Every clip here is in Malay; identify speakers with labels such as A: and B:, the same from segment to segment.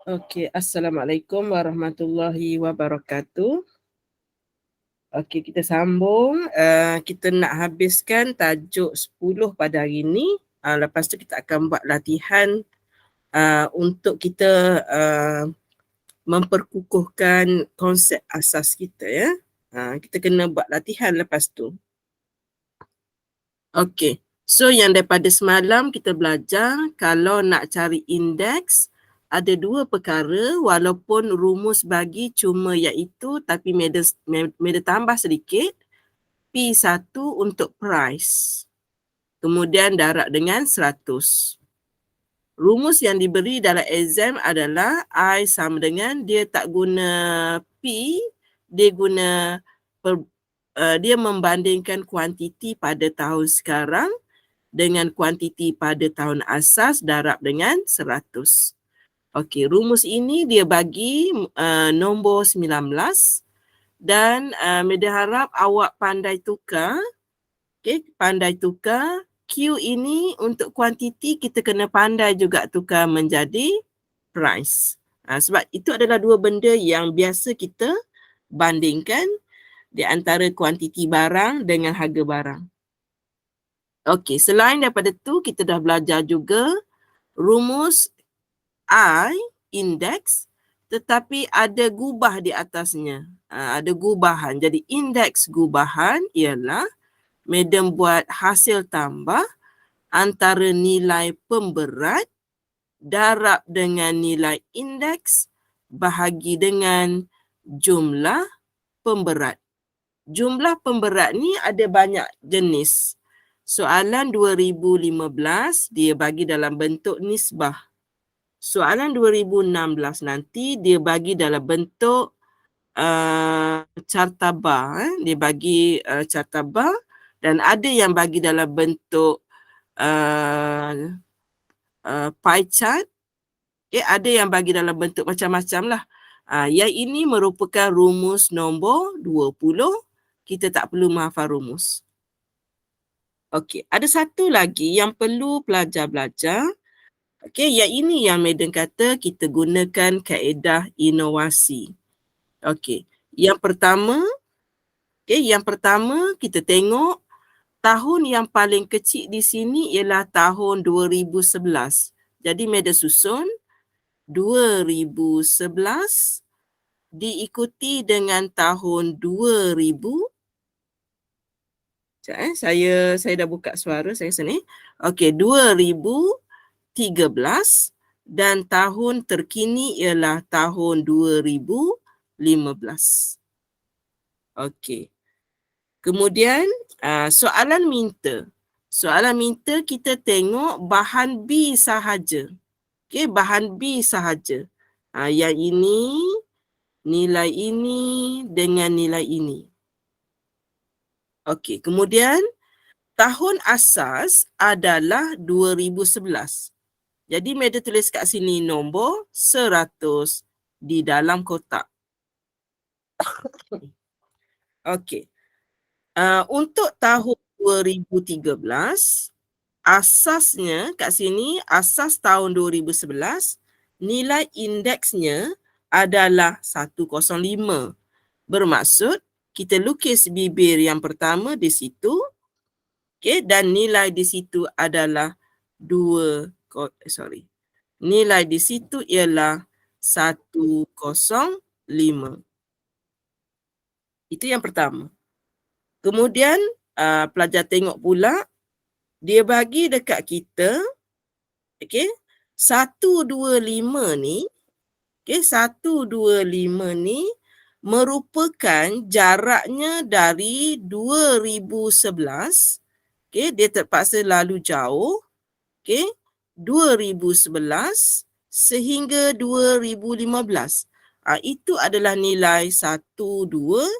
A: Okey, Assalamualaikum warahmatullahi wabarakatuh. Okey, kita sambung. Kita nak habiskan tajuk 10 pada hari ini. Lepas tu kita akan buat latihan untuk kita memperkukuhkan konsep asas kita ya. Kita kena buat latihan lepas tu. Okey. So yang daripada semalam kita belajar kalau nak cari indeks ada dua perkara walaupun rumus bagi cuma iaitu tapi meda tambah sedikit P1 untuk price. Kemudian darab dengan 100. Rumus yang diberi dalam exam adalah I sama dengan dia tak guna P, dia guna dia membandingkan kuantiti pada tahun sekarang dengan kuantiti pada tahun asas darab dengan 100. Okey, rumus ini dia bagi nombor 19 dan Meda harap awak pandai tukar. Okey, pandai tukar. Q ini untuk kuantiti kita kena pandai juga tukar menjadi price. Sebab itu adalah dua benda yang biasa kita bandingkan di antara kuantiti barang dengan harga barang. Okey, selain daripada tu kita dah belajar juga rumus I, indeks, tetapi ada gubah di atasnya. Ada gubahan. Jadi indeks gubahan ialah Madam buat hasil tambah antara nilai pemberat darab dengan nilai indeks bahagi dengan jumlah pemberat. Jumlah pemberat ni ada banyak jenis. Soalan 2015 dia bagi dalam bentuk nisbah. Soalan 2016 nanti dia bagi dalam bentuk carta bar. Dia bagi carta bar dan ada yang bagi dalam bentuk pie chart. Ada yang bagi dalam bentuk macam-macam lah. Yang ini merupakan rumus nombor 20. Kita tak perlu menghafal rumus. Okey, ada satu lagi yang perlu pelajar belajar. Okey, yang ini yang Madam kata kita gunakan kaedah inovasi. Okey, yang pertama kita tengok tahun yang paling kecil di sini ialah tahun 2011. Jadi Madam susun 2011 diikuti dengan tahun 2000. Saya dah buka suara saya sini. Okey, 2013 dan tahun terkini ialah tahun 2015. Okey. Kemudian soalan minta. Soalan minta kita tengok bahan B sahaja. Okey, bahan B sahaja. Yang ini, nilai ini dengan nilai ini. Okey, kemudian tahun asas adalah 2011. Jadi Meda tulis kat sini nombor 100 di dalam kotak. Okey. Untuk tahun 2013, asasnya kat sini, asas tahun 2011, nilai indeksnya adalah 105. Bermaksud, kita lukis bibir yang pertama di situ, dan nilai di situ adalah nilai di situ ialah 105. Itu yang pertama. Kemudian pelajar tengok pula dia bagi dekat kita 125 ni 125 ni merupakan jaraknya dari 2011 dia terpaksa lalu jauh 2011 sehingga 2015. Itu adalah nilai 125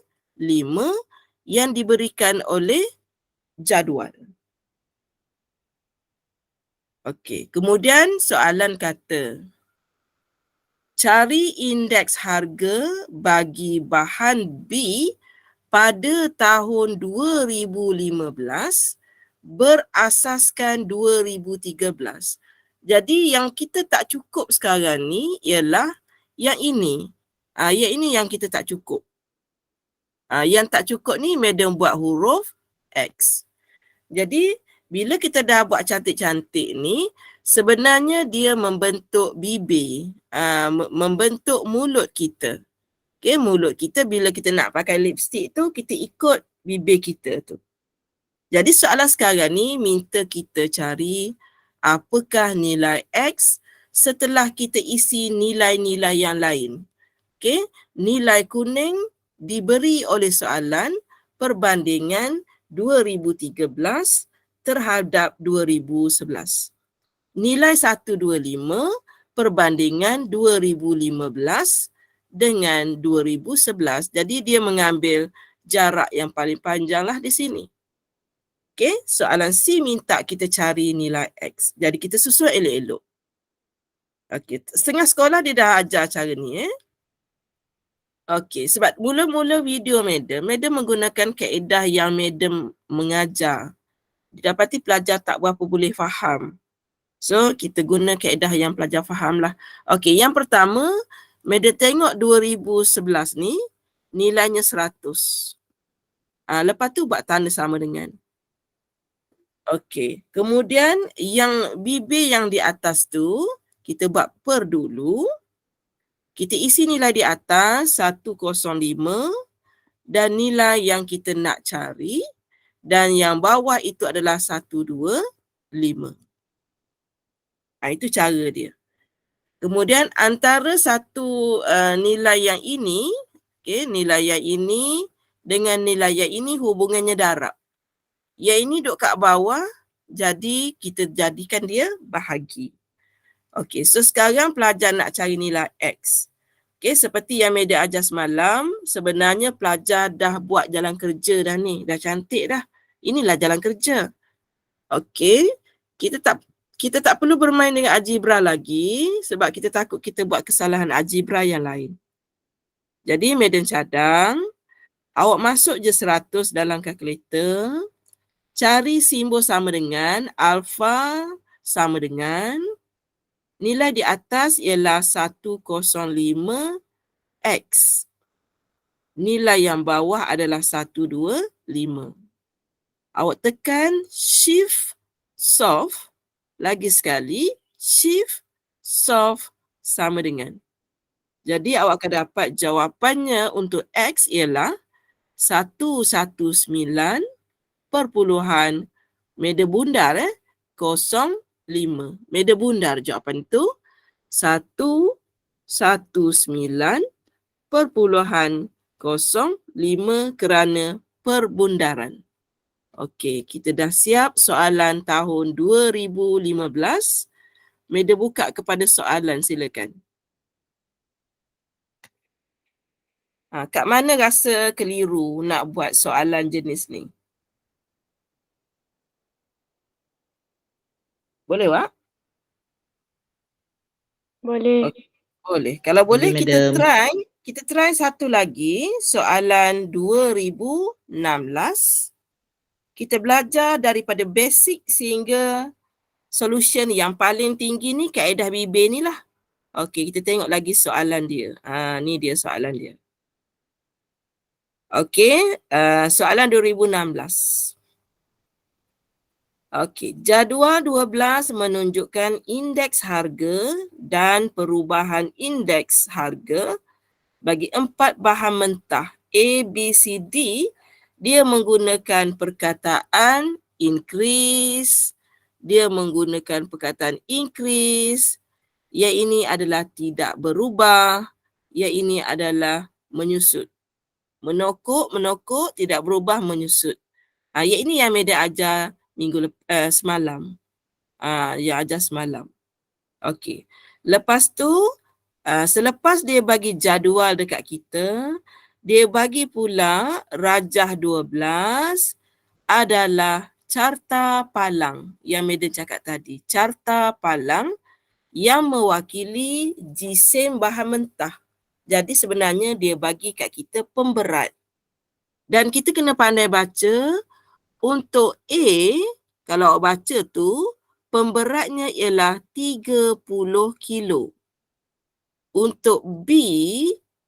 A: yang diberikan oleh jadual. Okey, kemudian soalan kata cari indeks harga bagi bahan B pada tahun 2015 berasaskan 2013. Jadi yang kita tak cukup sekarang ni ialah yang ini. Yang ini yang kita tak cukup. Yang tak cukup ni madam buat huruf X. Jadi bila kita dah buat cantik-cantik ni, sebenarnya dia membentuk bibir, membentuk mulut kita. Okay, mulut kita bila kita nak pakai lipstick tu, kita ikut bibir kita tu. Jadi soalan sekarang ni minta kita cari apakah nilai X setelah kita isi nilai-nilai yang lain. Okay, nilai kuning diberi oleh soalan perbandingan 2013 terhadap 2011. Nilai 125 perbandingan 2015 dengan 2011. Jadi dia mengambil jarak yang paling panjang lah di sini. Okay, soalan C minta kita cari nilai X. Jadi kita susun elok-elok. Okay, setengah sekolah dia dah ajar cara ni. Okey, sebab mula-mula video madam menggunakan kaedah yang madam mengajar. Didapati pelajar tak berapa boleh faham. So, kita guna kaedah yang pelajar faham lah. Okey, yang pertama, madam tengok 2011 ni, nilainya 100. Lepas tu buat tanda sama dengan. Okey, kemudian yang bibir yang di atas tu, kita buat per dulu. Kita isi nilai di atas 105 dan nilai yang kita nak cari dan yang bawah itu adalah 125. Itu cara dia. Kemudian antara satu nilai yang ini, okay, nilai yang ini dengan nilai yang ini hubungannya darab. Yang ini duduk kat bawah, jadi kita jadikan dia bahagi. Okey, so sekarang pelajar nak cari nilai X. Okey, seperti yang media ajar semalam, sebenarnya pelajar dah buat jalan kerja dah ni. Dah cantik dah. Inilah jalan kerja. Okey, kita tak perlu bermain dengan algebra lagi sebab kita takut kita buat kesalahan algebra yang lain. Jadi, medan cadang, awak masuk je 100 dalam kalkulator, cari simbol sama dengan, alfa sama dengan, nilai di atas ialah 105X. Nilai yang bawah adalah 125. Awak tekan shift solve. Lagi sekali, shift solve sama dengan. Jadi awak akan dapat jawapannya untuk X ialah 119 perpuluhan medan bundar 05. Medan bundar jawapan itu 119.05 kerana perbundaran. Okey, kita dah siap soalan tahun 2015. Medan buka kepada soalan, silakan. Kat mana rasa keliru nak buat soalan jenis ni? Boleh, Wak?
B: Boleh.
A: Okay, boleh. Kalau boleh, kita try satu lagi, soalan 2016. Kita belajar daripada basic sehingga solution yang paling tinggi ni, kaedah bibir ni lah. Okey, kita tengok lagi soalan dia. Ni dia soalan dia. Okey, soalan 2016. Okey, jadual 12 menunjukkan indeks harga dan perubahan indeks harga bagi 4 bahan mentah A, B, C, D. Dia menggunakan perkataan increase, dia menggunakan perkataan increase, yang ini adalah tidak berubah, yang ini adalah menyusut. Menokok, tidak berubah, menyusut. Yang ini yang media ajar semalam. Yang ajar semalam. Okey. Lepas tu, selepas dia bagi jadual dekat kita, dia bagi pula rajah 12 adalah carta palang yang medan cakap tadi. Carta palang yang mewakili jisim bahan mentah. Jadi sebenarnya dia bagi kat kita pemberat. Dan kita kena pandai baca. Untuk A, kalau awak baca tu, pemberatnya ialah 30 kilo. Untuk B,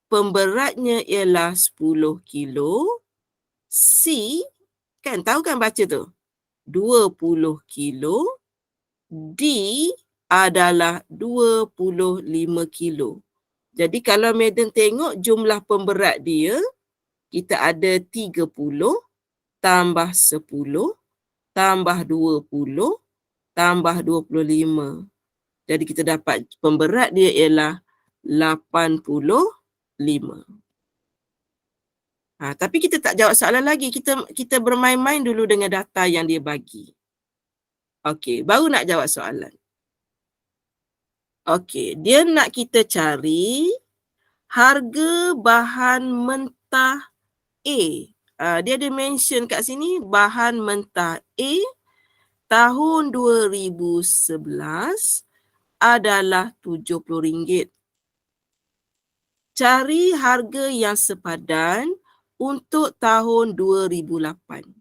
A: pemberatnya ialah 10 kilo. C, kan tahu kan baca tu? 20 kilo. D adalah 25 kilo. Jadi kalau Madam tengok jumlah pemberat dia, kita ada 30 tambah 10 tambah 20 tambah 25. Jadi kita dapat pemberat dia ialah 85. Tapi kita tak jawab soalan lagi. Kita bermain-main dulu dengan data yang dia bagi. Okey, baru nak jawab soalan. Okey, dia nak kita cari harga bahan mentah A. Dia ada mention kat sini bahan mentah A tahun 2011 adalah RM70. Cari harga yang sepadan untuk tahun 2008.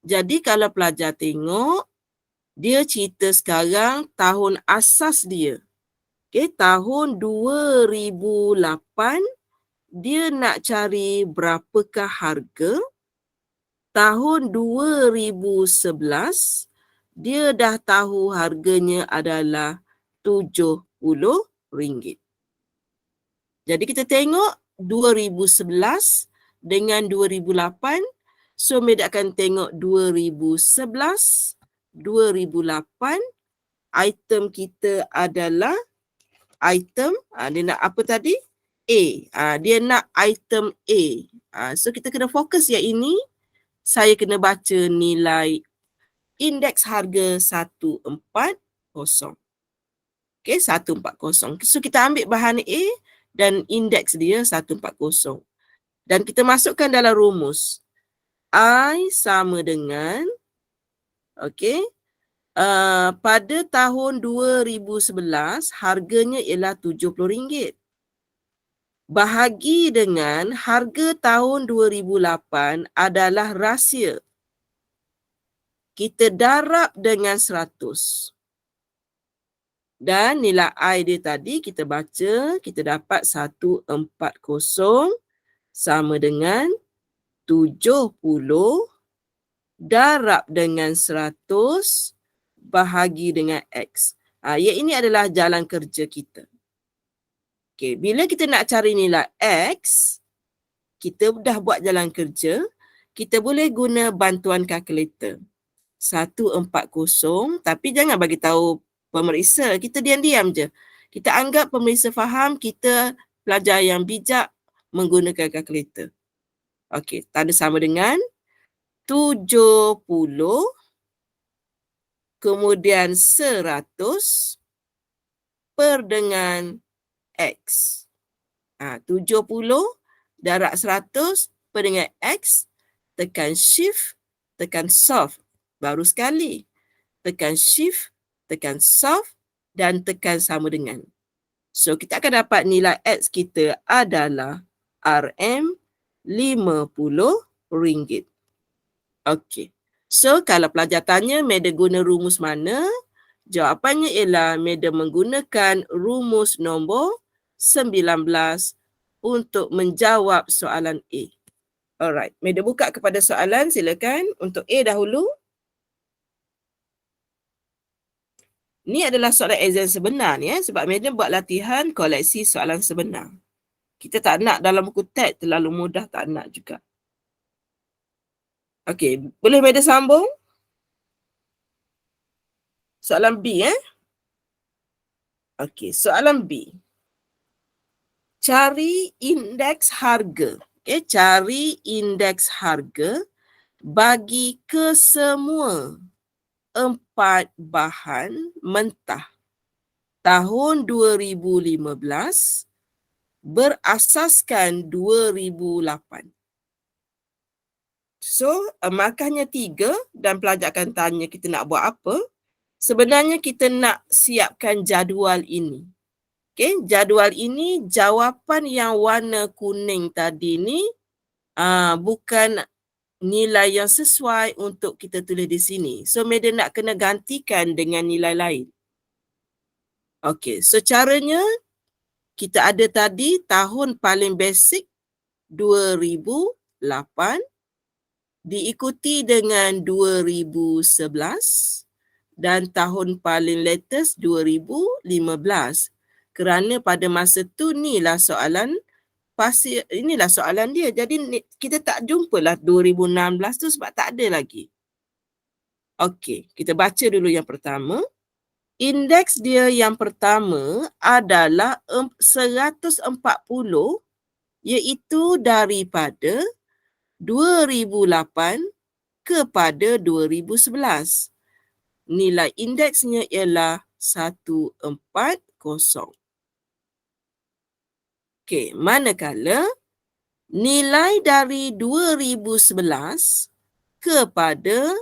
A: Jadi kalau pelajar tengok, dia cerita sekarang tahun asas dia. Okay, tahun 2008, dia nak cari berapakah harga. Tahun 2011, dia dah tahu harganya adalah RM70. Jadi kita tengok 2011 dengan 2008. So, Meda akan tengok 2011, 2008. Item kita adalah item, dia nak apa tadi? A. Dia nak item A. So, kita kena fokus yang ini. Saya kena baca nilai indeks harga 140. Okay, 140. So, kita ambil bahan A dan indeks dia 140. Dan kita masukkan dalam rumus. I sama dengan, pada tahun 2011, harganya ialah RM70. Bahagi dengan harga tahun 2008 adalah rahsia. Kita darab dengan 100. Dan nilai I dia tadi kita baca, kita dapat 140 sama dengan 70 darab dengan 100 bahagi dengan X. Yang ini adalah jalan kerja kita. Okay, bila kita nak cari nilai X, kita dah buat jalan kerja, kita boleh guna bantuan kalkulator. 140, tapi jangan bagi tahu pemeriksa, kita diam-diam je. Kita anggap pemeriksa faham, kita pelajar yang bijak menggunakan kalkulator. Okey, tanda sama dengan 70 kemudian 100 per dengan X. 70 darab 100 per dengan X, tekan shift, tekan solve. Baru sekali. Tekan shift, tekan solve dan tekan sama dengan. So, kita akan dapat nilai X kita adalah RM50. Okey. So, kalau pelajar tanya, Meda guna rumus mana? Jawapannya ialah Meda menggunakan rumus nombor 19 untuk menjawab soalan A. Alright, Meda buka kepada soalan, silakan. Untuk A dahulu. Ni adalah soalan exam sebenar ni, sebab Madam buat latihan koleksi soalan sebenar. Kita tak nak dalam buku teks terlalu mudah, tak nak juga. Okey, boleh Madam sambung? Soalan B, Okey, soalan B. Cari indeks harga. Okey, cari indeks harga bagi kesemua 4 bahan mentah tahun 2015 berasaskan 2008. So, markahnya 3 dan pelajar akan tanya kita nak buat apa. Sebenarnya kita nak siapkan jadual ini. Okay, jadual ini jawapan yang warna kuning tadi ni bukan nilai yang sesuai untuk kita tulis di sini. So, madam nak kena gantikan dengan nilai lain. Okey, so caranya kita ada tadi tahun paling basic 2008 diikuti dengan 2011 dan tahun paling latest 2015. Kerana pada masa tu inilah soalan dia. Jadi kita tak jumpalah 2016 tu sebab tak ada lagi. Okey, kita baca dulu yang pertama. Indeks dia yang pertama adalah 140 iaitu daripada 2008 kepada 2011. Nilai indeksnya ialah 140. Okey, manakala nilai dari 2011 kepada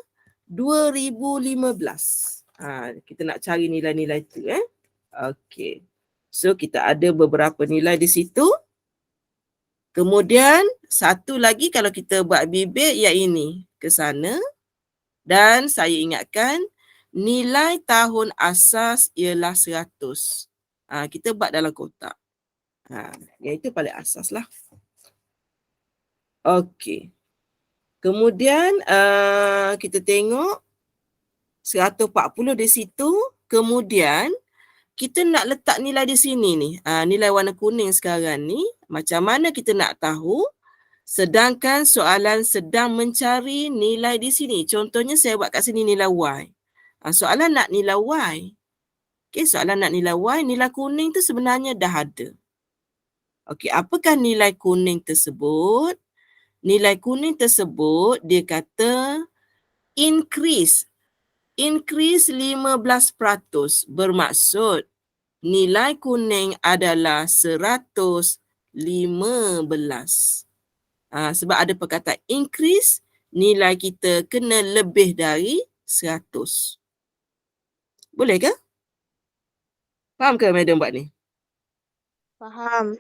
A: 2015. Kita nak cari nilai-nilai tu. Okey. So, kita ada beberapa nilai di situ. Kemudian, satu lagi kalau kita buat bibit, yang ini ke sana. Dan saya ingatkan, nilai tahun asas ialah 100. Kita buat dalam kotak. Yang itu paling asas lah. Okey. Kemudian, kita tengok 140 di situ. Kemudian, kita nak letak nilai di sini ni. Nilai warna kuning sekarang ni. Macam mana kita nak tahu? Sedangkan soalan sedang mencari nilai di sini. Contohnya saya buat kat sini nilai Y. Soalan nak nilai Y. Okey, soalan nak nilai Y. Nilai kuning tu sebenarnya dah ada. Okey, apakah nilai kuning tersebut? Nilai kuning tersebut dia kata increase 15%, bermaksud nilai kuning adalah 115. Sebab ada perkataan increase, nilai kita kena lebih dari 100. Boleh ke? Faham ke madam buat ni?
B: Faham.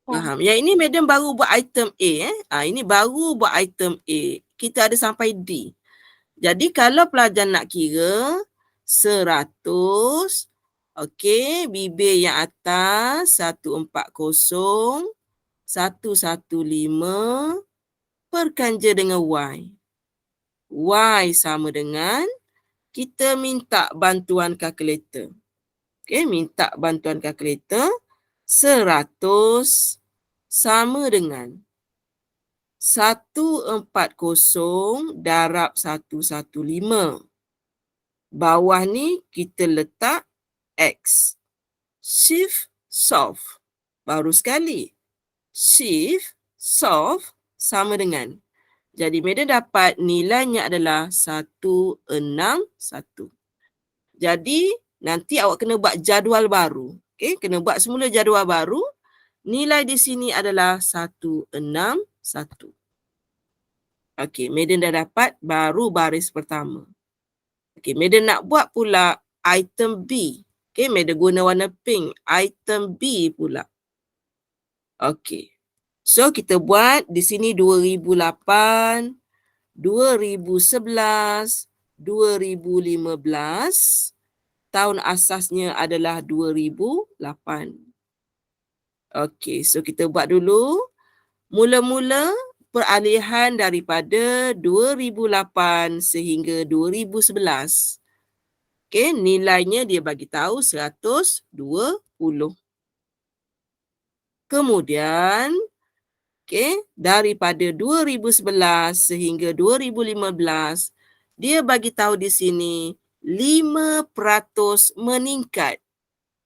A: Faham. Yang ini madam baru buat item A. Ini baru buat item A. Kita ada sampai D. Jadi kalau pelajar nak kira 100, okey, bibir yang atas 140, 115 perkanja dengan Y. Y sama dengan kita minta bantuan kalkulator. Okey, minta bantuan kalkulator. 100 sama dengan 140 darab 115. Bawah ni kita letak X. Shift, solve. Baru sekali. Shift, solve sama dengan. Jadi, madam dapat nilainya adalah 161. Jadi, nanti awak kena buat jadual baru. Okey, kena buat semula jadual baru. Nilai di sini adalah 161. Okey, madam dah dapat baru baris pertama. Okey, madam nak buat pula item B. Okey, madam guna warna pink. Item B pula. Okey. So, kita buat di sini 2008, 2011, 2015. Tahun asasnya adalah 2008. Okey, so kita buat dulu. Mula-mula peralihan daripada 2008 sehingga 2011. Okey, nilainya dia bagi tahu 120. Kemudian, okey, daripada 2011 sehingga 2015, dia bagi tahu di sini 5% meningkat.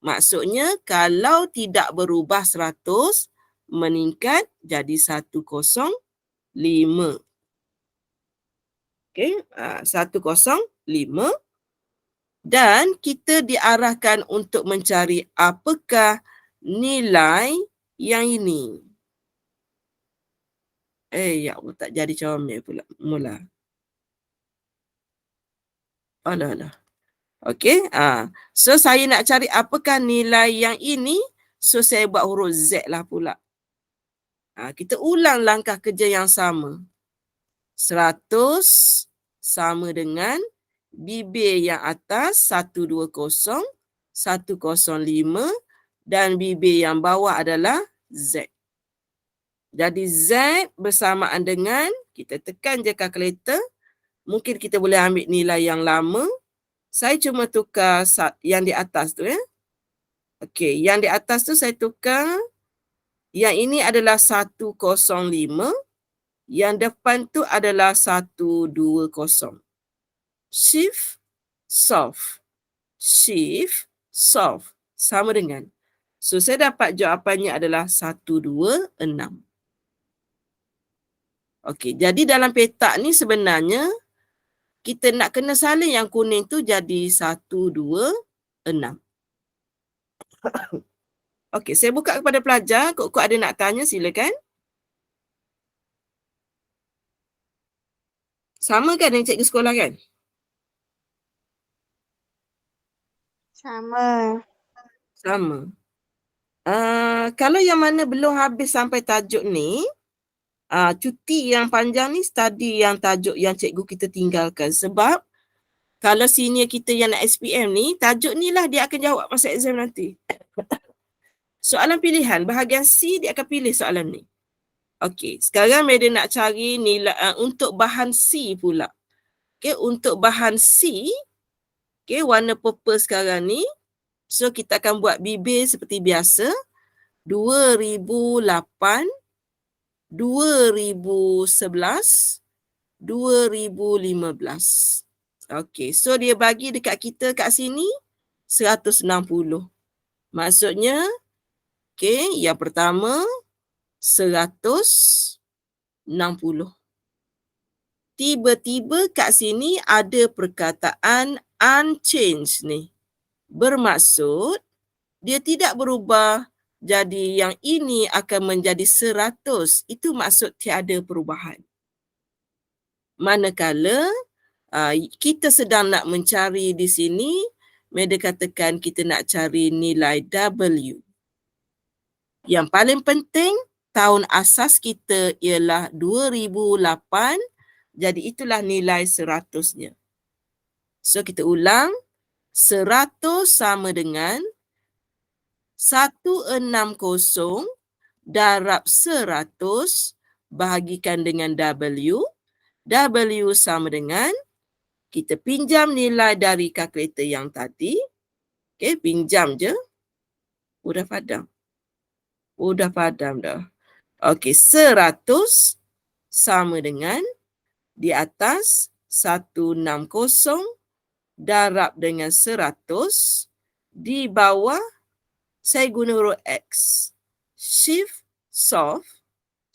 A: Maksudnya kalau tidak berubah 100, meningkat jadi 105. Okey, 105. Dan kita diarahkan untuk mencari apakah nilai yang ini. Ya Allah, tak jadi comel pula mula. Alah. Okey, so saya nak cari apakah nilai yang ini. So saya buat huruf Z lah pula. Kita ulang langkah kerja yang sama. 100 sama dengan bibir yang atas 120, 105 dan bibir yang bawah adalah Z. Jadi Z bersamaan dengan, kita tekan je kalkulator, mungkin kita boleh ambil nilai yang lama. Saya cuma tukar yang di atas tu ya. Okey, yang di atas tu saya tukar, yang ini adalah 105, yang depan tu adalah 120. Shift, solve. Shift, solve. Sama dengan. So, saya dapat jawapannya adalah 126. Okey, jadi dalam petak ni sebenarnya, kita nak kena salin yang kuning tu jadi 126. Okey, saya buka kepada pelajar. Kok ada nak tanya, silakan. Sama kan dengan cikgu sekolah kan?
B: Sama.
A: Sama. Kalau yang mana belum habis sampai tajuk ni, cuti yang panjang ni study yang tajuk yang cikgu kita tinggalkan. Sebab kalau senior kita yang nak SPM ni, tajuk ni lah dia akan jawab masa exam nanti. Soalan pilihan, bahagian C dia akan pilih soalan ni. Okey, sekarang Meda nak cari nilai untuk bahan C pula. Okey, untuk bahan C, okey, warna purple sekarang ni. So, kita akan buat bibir seperti biasa. 2008, 2011, 2015. Okey, so dia bagi dekat kita kat sini 160. Maksudnya, okey, yang pertama 160. Tiba-tiba kat sini ada perkataan unchanged ni. Bermaksud dia tidak berubah, jadi yang ini akan menjadi 100. Itu maksud tiada perubahan. Manakala kita sedang nak mencari di sini, Meda katakan kita nak cari nilai W. Yang paling penting, tahun asas kita ialah 2008, jadi itulah nilai 100-nya. So kita ulang, 100 sama dengan 160 darab 100 bahagikan dengan W. W sama dengan, kita pinjam nilai dari kalkulator yang tadi. Okay, pinjam je. Dah padam. Dah padam dah. Okay, 100 sama dengan di atas 160 darab dengan 100. Di bawah, saya guna huruf X. Shift, solve.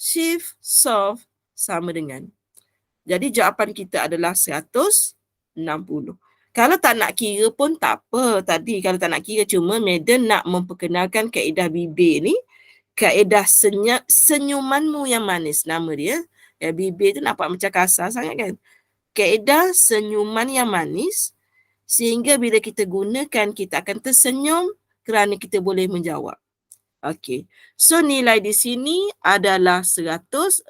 A: Shift, solve sama dengan. Jadi jawapan kita adalah 160. Kalau tak nak kira pun tak apa. Tadi kalau tak nak kira, cuma Meda nak memperkenalkan kaedah bibir ni. Kaedah senyumanmu yang manis, nama dia. Ya, bibir tu nampak macam kasar sangat kan. Kaedah senyuman yang manis, sehingga bila kita gunakan, kita akan tersenyum kerana kita boleh menjawab. Okey. So nilai di sini adalah 160.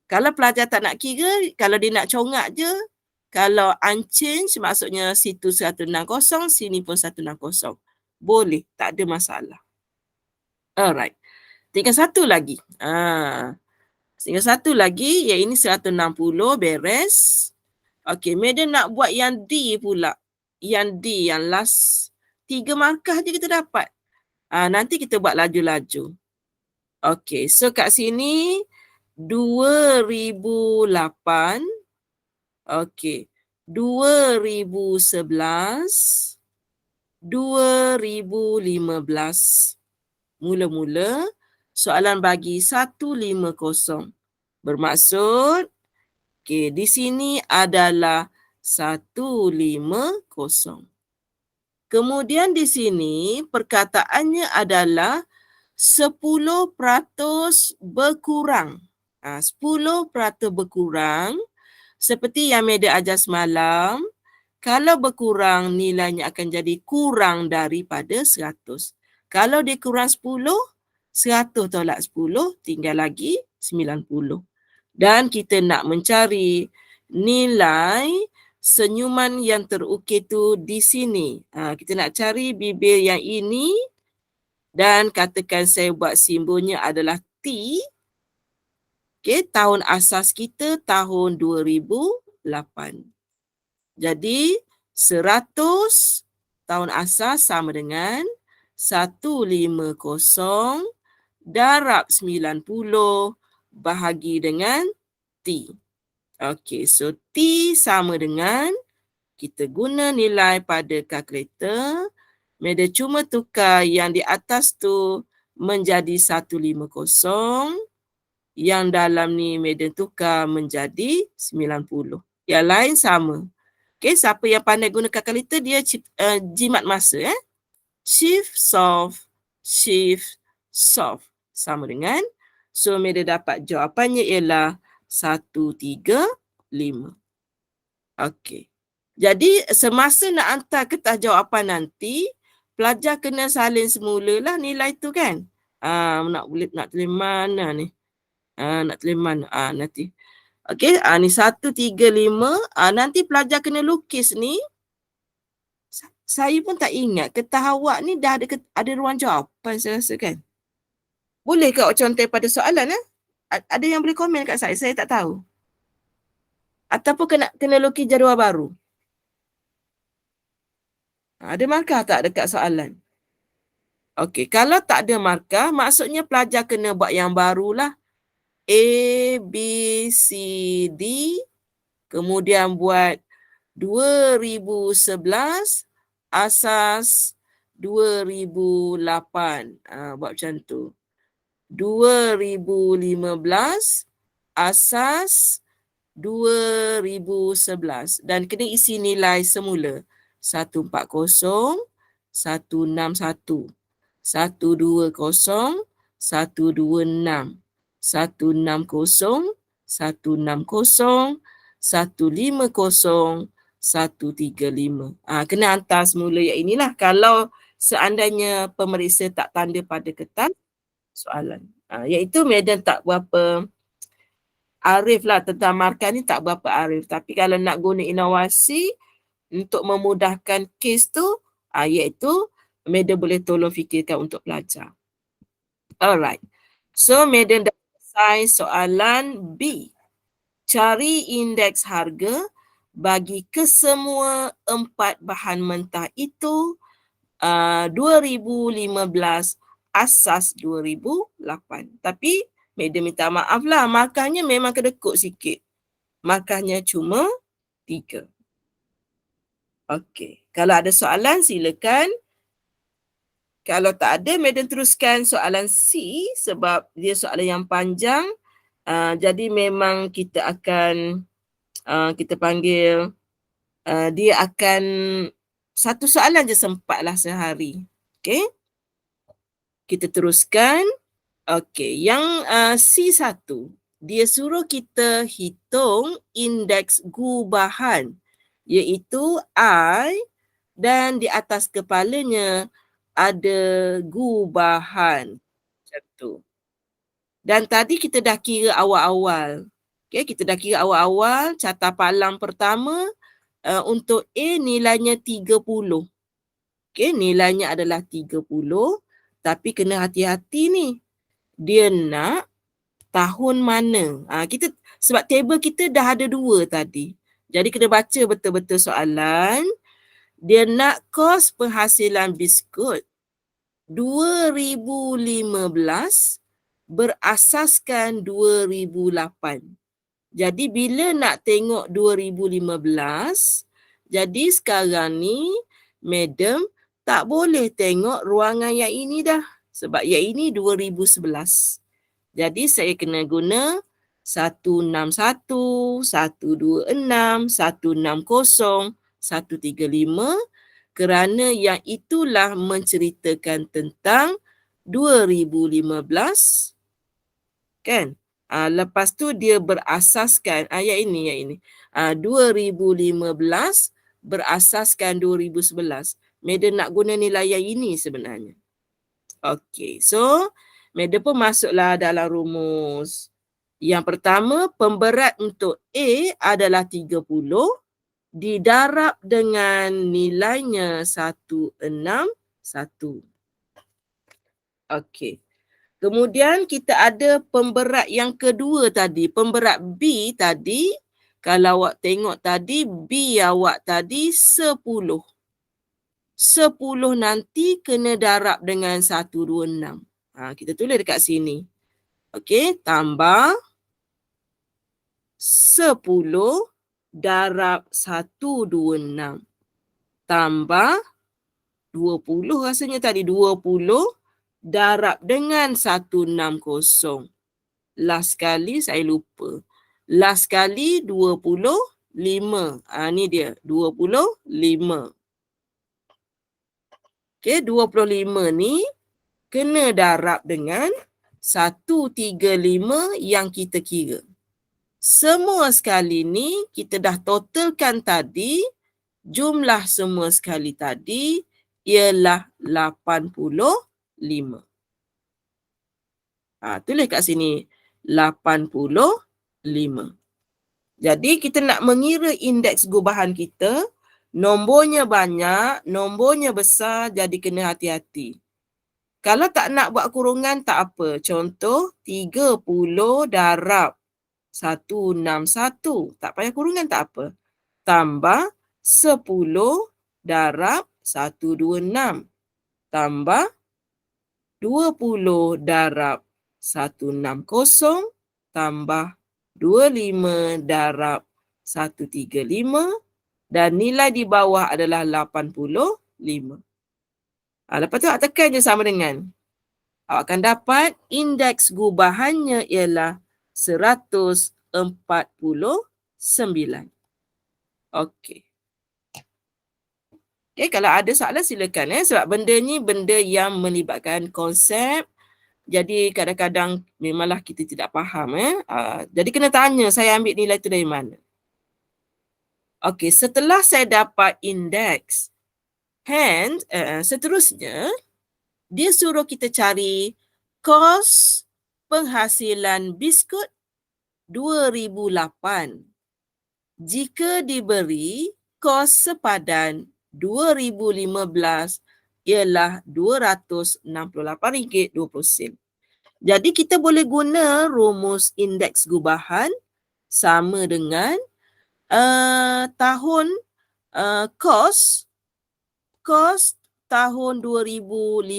A: Kalau pelajar tak nak kira, kalau dia nak congak je, kalau unchanged maksudnya situ 160, sini pun 160. Boleh, tak ada masalah. Alright. Tinggal satu lagi. Tinggal satu lagi, yang ini 160, beres. Okey, Meda nak buat yang D pula. Yang D, yang last 3 markah je kita dapat. Nanti kita buat laju-laju. Okey, so kat sini 2008. Okey, 2011, 2015. Mula-mula, soalan bagi 150. Bermaksud, okey, di sini adalah 150. Kemudian di sini, perkataannya adalah 10% berkurang. 10% berkurang, seperti yang Meda ajar semalam, kalau berkurang nilainya akan jadi kurang daripada 100. Kalau dia kurang 10, 100 tolak 10, tinggal lagi 90. Dan kita nak mencari nilai senyuman yang terukir tu di sini. Kita nak cari bibir yang ini dan katakan saya buat simbolnya adalah T. Okay, tahun asas kita tahun 2008. Jadi 100 tahun asas sama dengan 150 darab 90 bahagi dengan T. Okey, so T sama dengan, kita guna nilai pada kalkulator, Meda cuma tukar yang di atas tu menjadi 150, yang dalam ni Meda tukar menjadi 90. Yang lain sama. Okey, siapa yang pandai guna kalkulator, dia jimat masa. Shift, solve, shift, solve. Sama dengan, so Meda dapat jawapannya ialah 135. Okey. Jadi semasa nak hantar kertas jawapan nanti, pelajar kena salin semulalah nilai tu kan. Nak tulis mana ni? Nak tulis mana? Nanti. Okey, ni 135. Nanti pelajar kena lukis ni. Saya pun tak ingat kertas awak ni dah ada ruang jawapan saya rasa kan. Boleh ke awak contoh pada soalan? Ada yang boleh komen kat saya tak tahu. Ataupun kena lukis jadual baru. Ada markah tak dekat soalan? Okey, kalau tak ada markah, maksudnya pelajar kena buat yang barulah. A, B, C, D. Kemudian buat 2011 asas 2008. Buat macam tu. 2015 asas 2011 dan kena isi nilai semula 140, 161, 120, 126, 160, 160, 150, 135. Kena hantar semula yang inilah kalau seandainya pemeriksa tak tanda pada kertas soalan. Iaitu Madam tak berapa arif lah tentang markah ni, tak berapa arif. Tapi kalau nak guna inovasi untuk memudahkan kes tu, iaitu Madam boleh tolong fikirkan untuk pelajar. Alright. So Madam dah selesai soalan B. Cari indeks harga bagi kesemua 4 bahan mentah itu 2015 asas 2008. Tapi Madam minta maaf lah, markahnya memang kedekut sikit. Markahnya cuma 3. Okey, kalau ada soalan silakan. Kalau tak ada, Madam teruskan soalan C sebab dia soalan yang panjang. Jadi memang kita akan kita panggil dia akan satu soalan je sempatlah sehari. Okey. Kita teruskan. Okey, yang C1. Dia suruh kita hitung indeks gubahan iaitu I dan di atas kepalanya ada gubahan. Macam tu. Dan tadi kita dah kira awal-awal. Okay, kita dah kira awal-awal. Carta palang pertama untuk A nilainya 30. Okay, nilainya adalah 30. Tapi kena hati-hati ni. Dia nak tahun mana. Sebab table kita dah ada 2 tadi. Jadi kena baca betul-betul soalan. Dia nak kos penghasilan biskut 2015 berasaskan 2008. Jadi bila nak tengok 2015, jadi sekarang ni Madam tak boleh tengok ruangan yang ini dah. Sebab yang ini 2011. Jadi saya kena guna 161, 126, 160, 135 kerana yang itulah menceritakan tentang 2015 kan. Lepas tu dia berasaskan yang ini 2015 berasaskan 2011. Madam nak guna nilai yang ini sebenarnya. Okey, so Madam pun masuklah dalam rumus. Yang pertama, pemberat untuk A adalah 30 didarab dengan nilainya 161. Okey. Kemudian kita ada pemberat yang kedua tadi. Pemberat B tadi, kalau awak tengok tadi, B awak tadi 10. 10 nanti kena darab dengan 126. Kita tulis dekat sini. Okey, tambah 10 darab 126. Tambah 20 rasanya tadi. 20 darab dengan 160. Last sekali saya lupa. Last sekali 25. Ni dia 25. Okey, 25 ni kena darab dengan 135 yang kita kira. Semua sekali ni kita dah totalkan tadi. Jumlah semua sekali tadi ialah 85. Tulis kat sini 85. Jadi kita nak mengira indeks gubahan kita, nombornya banyak, nombornya besar, jadi kena hati-hati. Kalau tak nak buat kurungan tak apa. Contoh 30 darab 161. Tak payah kurungan tak apa. Tambah 10 darab 126. Tambah 20 darab 160 tambah 25 darab 135 dan nilai di bawah adalah 85. Lepas tu awak tekan je sama dengan. Awak akan dapat indeks gubahannya ialah 149. Okey. Okay, kalau ada soalan silakan sebab benda ni benda yang melibatkan konsep. Jadi kadang-kadang memanglah kita tidak faham jadi kena tanya saya ambil nilai tu dari mana. Okey, setelah saya dapat indeks, seterusnya dia suruh kita cari kos penghasilan biskut 2008. Jika diberi kos sepadan 2015 ialah RM268.20. Jadi kita boleh guna rumus indeks gubahan sama dengan tahun kos tahun 2015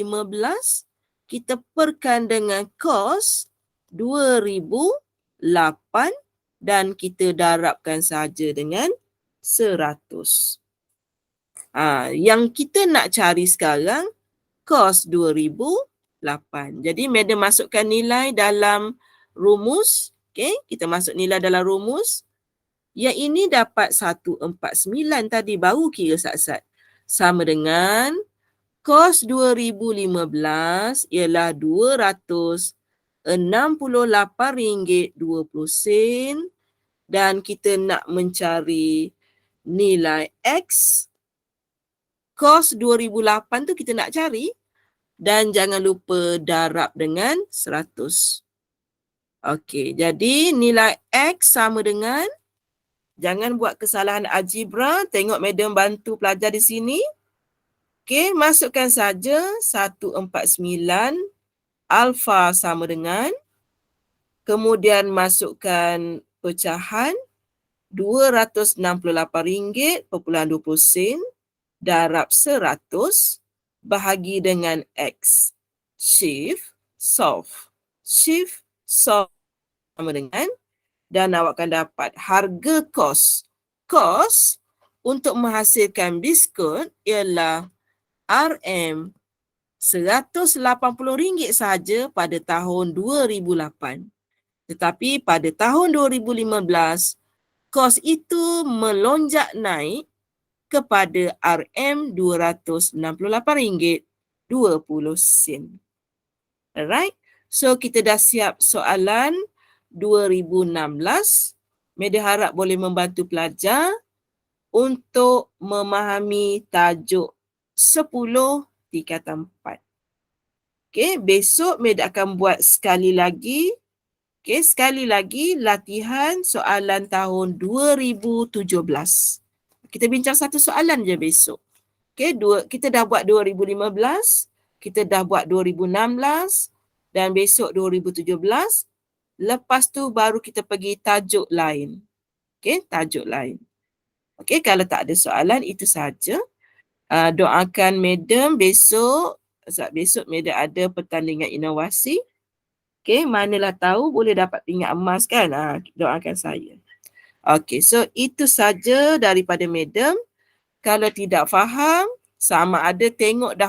A: kita perkan dengan kos 2008 dan kita darabkan saja dengan 100. Yang kita nak cari sekarang kos 2008. Jadi madam masukkan nilai dalam rumus. Okay, kita masuk nilai dalam rumus. Yang ini dapat 149 tadi baru kira sat-sat. Sama dengan kos 2015 ialah RM268.20 dan kita nak mencari nilai X. Kos 2008 tu kita nak cari dan jangan lupa darab dengan 100. Okey, jadi nilai X sama dengan, jangan buat kesalahan algebra, tengok madam bantu pelajar di sini. Okey, masukkan saja 149 alfa sama dengan, kemudian masukkan pecahan RM268.20 darab 100 bahagi dengan X. Shift, solve. Shift, solve sama dengan, dan awak akan dapat harga kos. Kos untuk menghasilkan biskut ialah RM RM180 sahaja pada tahun 2008. Tetapi pada tahun 2015, kos itu melonjak naik kepada RM268.20. Alright, so kita dah siap soalan 2016. Madam harap boleh membantu pelajar untuk memahami tajuk 10 tingkatan 4. Okey, besok madam akan buat sekali lagi Okey, sekali lagi latihan soalan tahun 2017. Kita bincang satu soalan je besok. Okey, kita dah buat 2015, kita dah buat 2016 dan besok 2017. Lepas tu baru kita pergi tajuk lain. Okey, tajuk lain. Okey, kalau tak ada soalan itu saja. Doakan Madam besok. Sebab besok Madam ada pertandingan inovasi. Okey, manalah tahu boleh dapat pingat emas kan? Doakan saya. Okey, so itu saja daripada Madam. Kalau tidak faham, sama ada tengok dah